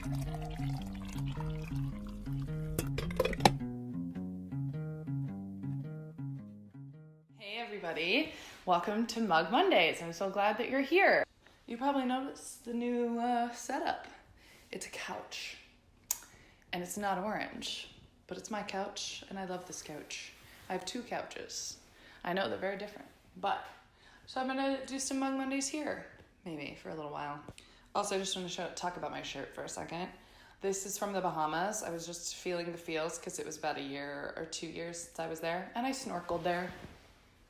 Hey everybody, welcome to Mug Mondays. I'm so glad that you're here. You probably noticed the new setup. It's a couch, and it's not orange, but it's my couch, and I love this couch. I have two couches. I know they're very different, but so I'm gonna do some Mug Mondays here, maybe for a little while. Also, I just want to talk about my shirt for a second. This is from the Bahamas. I was just feeling the feels because it was about a year or 2 years since I was there, and I snorkeled there.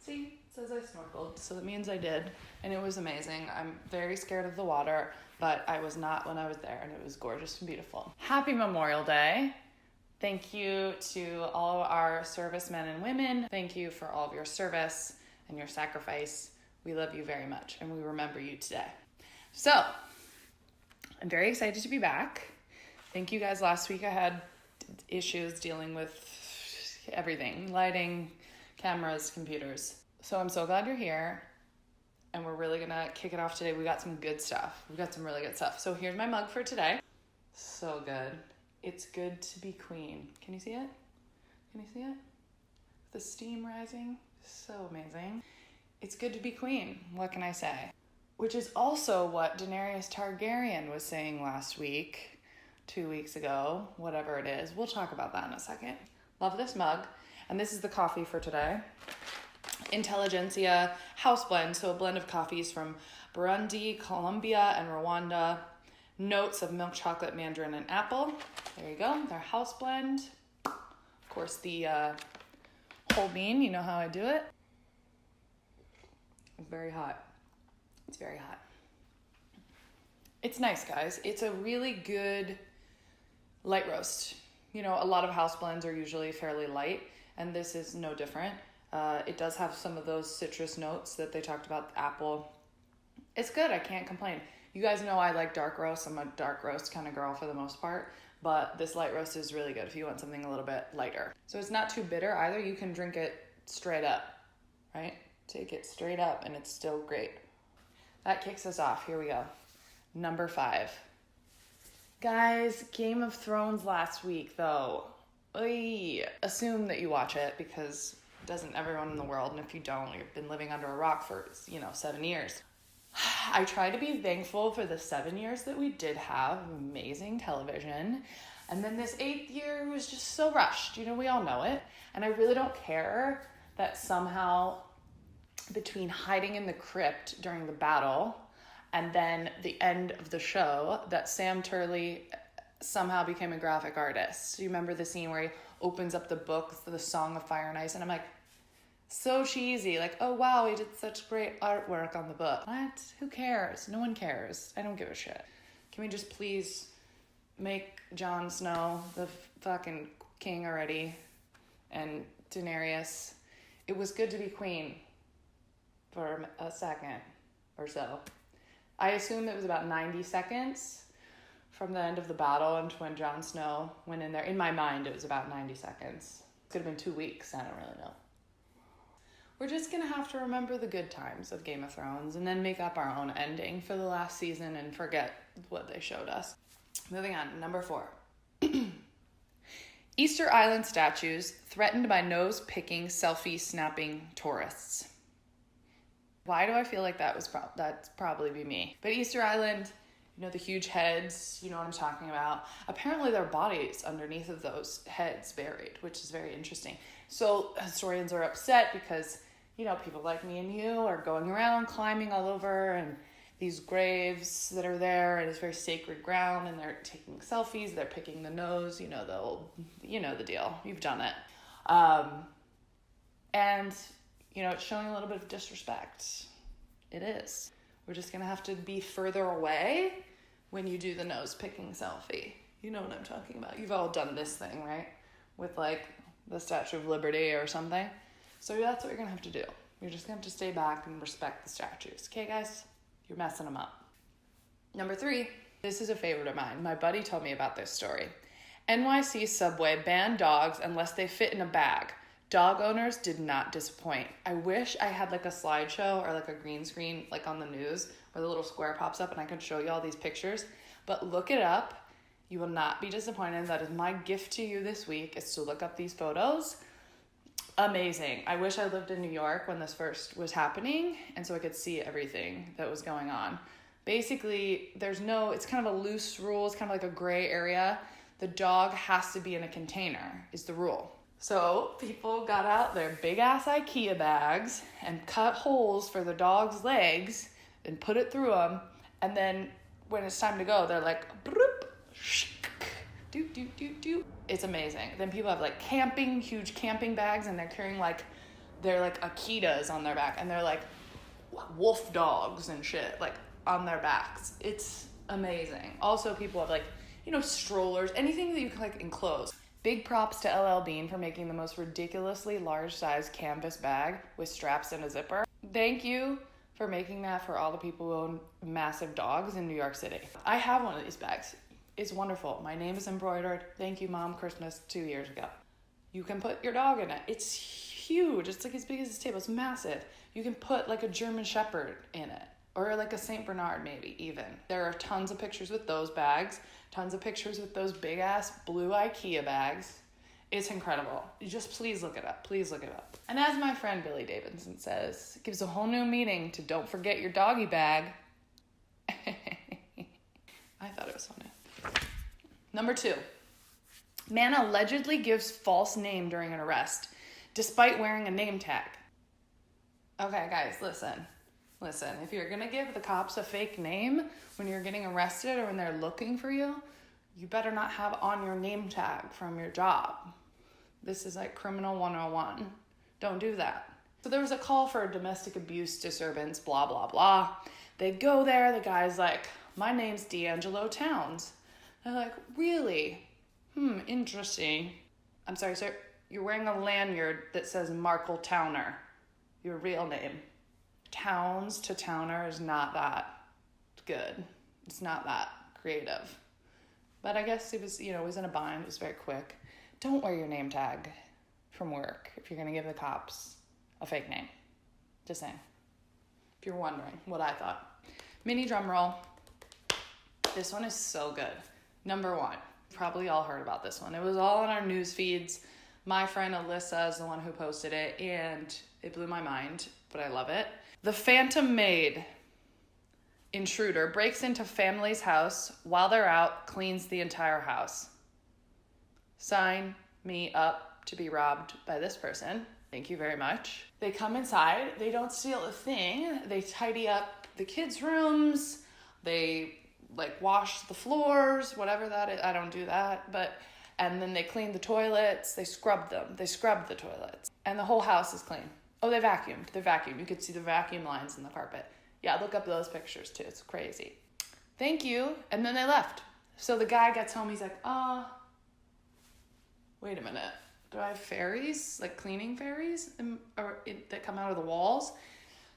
See, it says I snorkeled, so that means I did, and it was amazing. I'm very scared of the water, but I was not when I was there, and it was gorgeous and beautiful. Happy Memorial Day. Thank you to all our servicemen and women. Thank you for all of your service and your sacrifice. We love you very much, and we remember you today. So, I'm very excited to be back. Thank you guys. Last week I had issues dealing with everything, lighting, cameras, computers. So I'm so glad you're here, and we're really gonna kick it off today. We got some good stuff. We've got some really good stuff. So here's my mug for today. So good. It's good to be queen. Can you see it? Can you see it? The steam rising. So amazing. It's good to be queen. What can I say? Which is also what Daenerys Targaryen was saying last week, 2 weeks ago, whatever it is. We'll talk about that in a second. Love this mug. And this is the coffee for today. Intelligentsia house blend, so a blend of coffees from Burundi, Colombia, and Rwanda. Notes of milk chocolate, mandarin, and apple. There you go, their house blend. Of course, the whole bean, you know how I do it. It's very hot. It's very hot. It's nice, guys. It's a really good light roast. You know, a lot of house blends are usually fairly light, and this is no different. It does have some of those citrus notes that they talked about, the apple. It's good. I can't complain. You guys know I like dark roast. I'm a dark roast kind of girl for the most part, but this light roast is really good if you want something a little bit lighter. So it's not too bitter either. You can drink it straight up, right? Take it straight up, and it's still great. That kicks us off. Here we go. Number 5. Guys, Game of Thrones last week, though. Assume that you watch it, because doesn't everyone in the world, and if you don't, you've been living under a rock for 7 years. I try to be thankful for the 7 years that we did have amazing television, and then this 8th year was just so rushed. We all know it, and I really don't care that somehow between hiding in the crypt during the battle and then the end of the show that Sam Turley somehow became a graphic artist. Do you remember the scene where he opens up the book, the Song of Fire and Ice, and I'm like, so cheesy. Like, oh wow, he did such great artwork on the book. What? Who cares? No one cares. I don't give a shit. Can we just please make Jon Snow the fucking king already? And Daenerys. It was good to be queen for a second or so. I assume it was about 90 seconds from the end of the battle and when Jon Snow went in there. In my mind, it was about 90 seconds. It could have been 2 weeks. I don't really know. We're just going to have to remember the good times of Game of Thrones and then make up our own ending for the last season and forget what they showed us. Moving on, number 4. Easter Island statues threatened by nose-picking, selfie-snapping tourists. Why do I feel like that's probably be me? But Easter Island, the huge heads, you know what I'm talking about. Apparently there are bodies underneath of those heads buried, which is very interesting. So historians are upset because, people like me and you are going around climbing all over and these graves that are there, and it's very sacred ground, and they're taking selfies, they're picking the nose, the deal. You've done it. And it's showing a little bit of disrespect. It is. We're just going to have to be further away when you do the nose-picking selfie. You know what I'm talking about. You've all done this thing, right? With, the Statue of Liberty or something. So that's what you're going to have to do. You're just going to have to stay back and respect the statues. Okay, guys? You're messing them up. Number 3. This is a favorite of mine. My buddy told me about this story. NYC subway banned dogs unless they fit in a bag. Dog owners did not disappoint. I wish I had a slideshow or a green screen on the news where the little square pops up and I could show you all these pictures. But look it up You will not be disappointed. That is my gift to you this week, is to look up these photos. Amazing. I wish I lived in New York when this first was happening, and so I could see everything that was going on. Basically, it's kind of a loose rule. It's kind of like a gray area. The dog has to be in a container is the rule. So people got out their big ass IKEA bags and cut holes for the dog's legs and put it through them. And then when it's time to go, they're like, broop, do, do, do, do. It's amazing. Then people have like huge camping bags, and they're carrying they're like Akitas on their back, and they're like wolf dogs and shit like on their backs. It's amazing. Also, people have like, strollers, anything that you can like enclose. Big props to LL Bean for making the most ridiculously large size canvas bag with straps and a zipper. Thank you for making that for all the people who own massive dogs in New York City. I have one of these bags. It's wonderful. My name is embroidered. Thank you, Mom, Christmas 2 years ago. You can put your dog in it. It's huge. It's like as big as this table. It's massive. You can put like a German Shepherd in it, or like a Saint Bernard maybe even. There are tons of pictures with those bags, tons of pictures with those big ass blue IKEA bags. It's incredible. You just please look it up. Please look it up. And as my friend Billy Davidson says, it gives a whole new meaning to don't forget your doggy bag. I thought it was funny. Number 2, man allegedly gives false name during an arrest, despite wearing a name tag. Okay, guys, listen. If you're gonna give the cops a fake name when you're getting arrested or when they're looking for you, you better not have on your name tag from your job. This is like criminal 101. Don't do that. So there was a call for a domestic abuse disturbance, blah, blah, blah. They go there, the guy's like, my name's D'Angelo Towns. They're like, really? Interesting. I'm sorry, sir. You're wearing a lanyard that says Markle Towner, your real name. Towns to Towner is not that good. It's not that creative. But I guess it was, it was in a bind. It was very quick. Don't wear your name tag from work if you're going to give the cops a fake name. Just saying. If you're wondering what I thought. Mini drum roll. This one is so good. Number 1. Probably all heard about this one. It was all on our news feeds. My friend Alyssa is the one who posted it, and it blew my mind, but I love it. The Phantom Maid intruder breaks into family's house while they're out, cleans the entire house. Sign me up to be robbed by this person. Thank you very much. They come inside. They don't steal a thing. They tidy up the kids' rooms. They wash the floors, whatever that is. I don't do that, and then they clean the toilets. They scrub them. They scrub the toilets. And the whole house is clean. Oh, they vacuumed. You could see the vacuum lines in the carpet. Yeah, look up those pictures too. It's crazy. Thank you. And then they left. So the guy gets home. He's like, wait a minute. Do I have fairies? Like cleaning fairies that come out of the walls?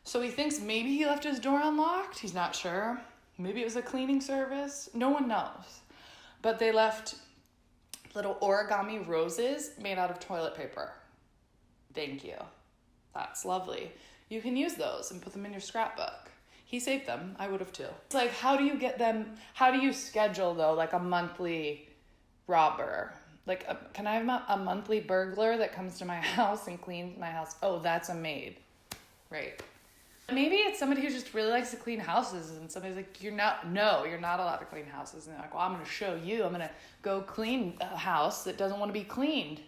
So he thinks maybe he left his door unlocked. He's not sure. Maybe it was a cleaning service. No one knows. But they left little origami roses made out of toilet paper. Thank you. That's lovely. You can use those and put them in your scrapbook. He saved them. I would have too. It's like, how do you get them? How do you schedule though, like a monthly robber? Like, can I have a monthly burglar that comes to my house and cleans my house? Oh, that's a maid. Right. Maybe it's somebody who just really likes to clean houses, and somebody's like, you're not allowed to clean houses. And they're like, well, I'm going to show you. I'm going to go clean a house that doesn't want to be cleaned.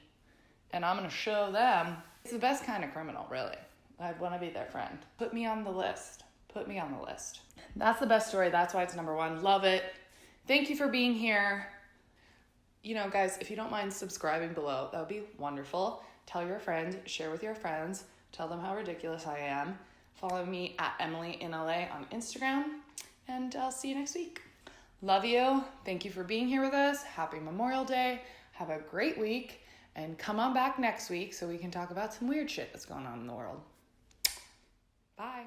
And I'm going to show them. It's the best kind of criminal, really. I'd want to be their friend. Put me on the list. That's the best story. That's why it's number 1. Love it. Thank you for being here. Guys, if you don't mind subscribing below, that would be wonderful. Tell your friends, share with your friends, tell them how ridiculous I am. Follow me at Emily in LA on Instagram, and I'll see you next week. Love you. Thank you for being here with us. Happy Memorial Day. Have a great week, and come on back next week so we can talk about some weird shit that's going on in the world. Bye.